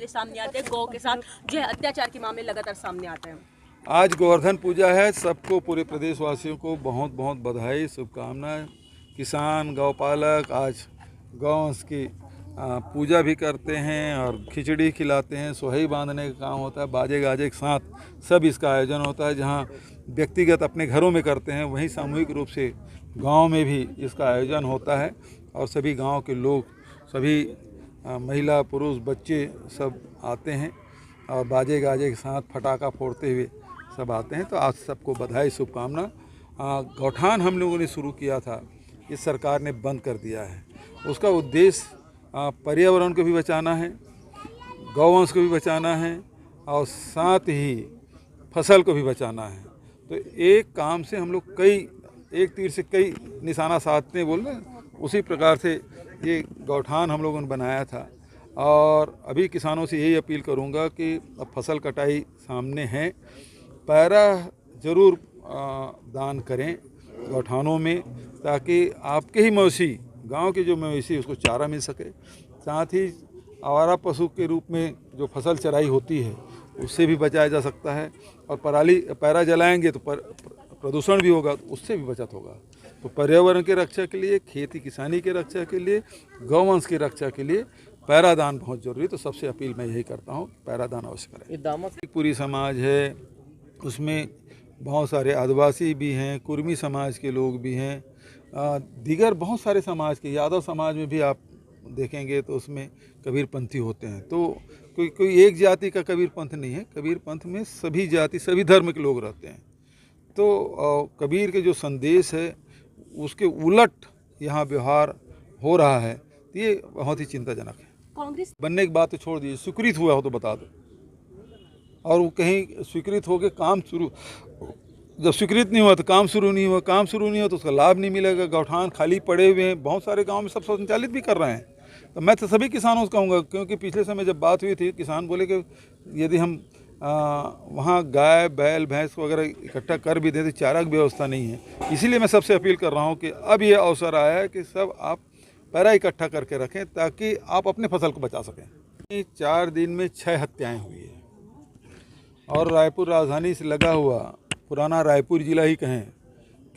सामने आते हैं, गौ के साथ जो है अत्याचार के मामले लगातार सामने आते हैं। आज गोवर्धन पूजा है। सबको, पूरे प्रदेशवासियों को बहुत बहुत बधाई, शुभकामनाएं। किसान, गौपालक आज गौवंश की पूजा भी करते हैं और खिचड़ी खिलाते हैं। सोहई बांधने का काम होता है, बाजे गाजे के साथ सब इसका आयोजन होता है। जहां व्यक्तिगत अपने घरों में करते हैं, वहीं सामूहिक रूप से गांव में भी इसका आयोजन होता है और सभी गांव के लोग, सभी महिला पुरुष बच्चे सब आते हैं और बाजे गाजे के साथ पटाखा फोड़ते हुए सब आते हैं। तो आज सबको बधाई, शुभकामना। गौठान हम लोगों ने शुरू किया था, इस सरकार ने बंद कर दिया है। उसका उद्देश्य पर्यावरण को भी बचाना है, गौवंश को भी बचाना है और साथ ही फसल को भी बचाना है। तो एक काम से हम लोग एक तीर से कई निशाना साधते हैं, बोल रहे हैं, उसी प्रकार से ये गौठान हम लोगों ने बनाया था। और अभी किसानों से यही अपील करूंगा कि अब फसल कटाई सामने है, पैरा ज़रूर दान करें गौठानों में, ताकि आपके ही मवेशी, गांव के जो मवेशी, उसको चारा मिल सके। साथ ही आवारा पशु के रूप में जो फसल चराई होती है उससे भी बचाया जा सकता है। और पैरा जलाएंगे तो प्रदूषण भी होगा, तो उससे भी बचत होगा। तो पर्यावरण की रक्षा के लिए, खेती किसानी की रक्षा के लिए, गौवंश की रक्षा के लिए पैरादान बहुत जरूरी है। तो सबसे अपील मैं यही करता हूँ, पैरादान अवश्य करें। पूरी समाज है, उसमें बहुत सारे आदिवासी भी हैं, कुर्मी समाज के लोग भी हैं, दीगर बहुत सारे समाज के, यादव समाज में भी आप देखेंगे तो उसमें कबीरपंथी होते हैं। तो कोई एक जाति का कबीर पंथ नहीं है, कबीर पंथ में सभी जाति, सभी धर्म के लोग रहते हैं। तो कबीर के जो संदेश है उसके उलट यहाँ व्यवहार हो रहा है, तो ये बहुत ही चिंताजनक है। कांग्रेस बनने की बात तो छोड़ दीजिए, स्वीकृत हुआ हो तो बता दो। और वो कहीं स्वीकृत हो के काम शुरू, जब स्वीकृत नहीं हुआ तो काम शुरू नहीं हुआ, काम शुरू नहीं हुआ तो उसका लाभ नहीं मिलेगा। गौठान खाली पड़े हुए हैं, बहुत सारे गांव में सब संचालित भी कर रहे हैं। तो मैं तो सभी किसानों से कहूँगा, क्योंकि पिछले समय जब बात हुई थी, किसान बोले कि यदि हम वहाँ गाय बैल भैंस वगैरह इकट्ठा कर भी दें तो चारा की व्यवस्था नहीं है। इसीलिए मैं सबसे अपील कर रहा हूँ कि अब ये अवसर आया है कि सब आप पैरा इकट्ठा करके रखें, ताकि आप अपने फसल को बचा सकें। 4 दिन में 6 हत्याएँ हुई है और रायपुर राजधानी से लगा हुआ पुराना रायपुर ज़िला ही कहें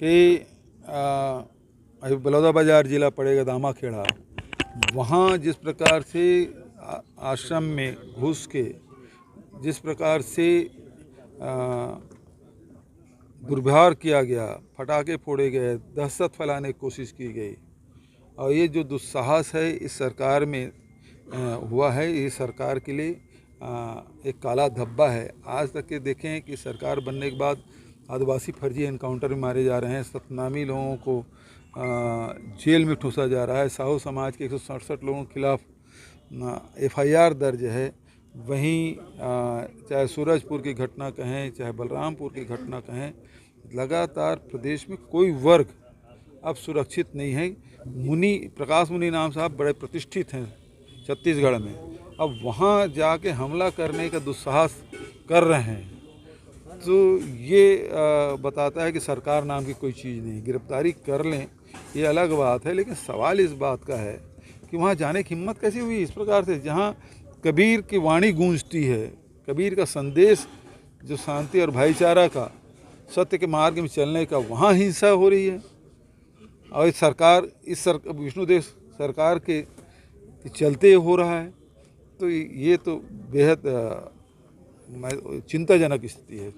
कि अभी बलौदाबाजार ज़िला पड़ेगा, दामाखेड़ा, वहाँ जिस प्रकार से आश्रम में घुस के जिस प्रकार से दुर्व्यवहार किया गया, फटाके फोड़े गए, दहशत फैलाने की कोशिश की गई, और ये जो दुस्साहस है इस सरकार में हुआ है, ये सरकार के लिए एक काला धब्बा है। आज तक के देखें कि सरकार बनने के बाद आदिवासी फर्जी एनकाउंटर में मारे जा रहे हैं, सतनामी लोगों को जेल में ठूसा जा रहा है, साहू समाज के 167 लोगों के खिलाफ FIR दर्ज है। वहीं चाहे सूरजपुर की घटना कहें, चाहे बलरामपुर की घटना कहें, लगातार प्रदेश में कोई वर्ग अब सुरक्षित नहीं है। प्रकाश मुनि नाम साहब बड़े प्रतिष्ठित हैं छत्तीसगढ़ में, अब वहाँ जाके हमला करने का दुस्साहस कर रहे हैं। तो ये बताता है कि सरकार नाम की कोई चीज़ नहीं। गिरफ्तारी कर लें ये अलग बात है, लेकिन सवाल इस बात का है कि वहाँ जाने की हिम्मत कैसी हुई इस प्रकार से, जहाँ कबीर की वाणी गूंजती है, कबीर का संदेश जो शांति और भाईचारा का, सत्य के मार्ग में चलने का, वहाँ हिंसा हो रही है। और विष्णुदेव सरकार के चलते हो रहा है। तो ये तो बेहद चिंताजनक स्थिति है।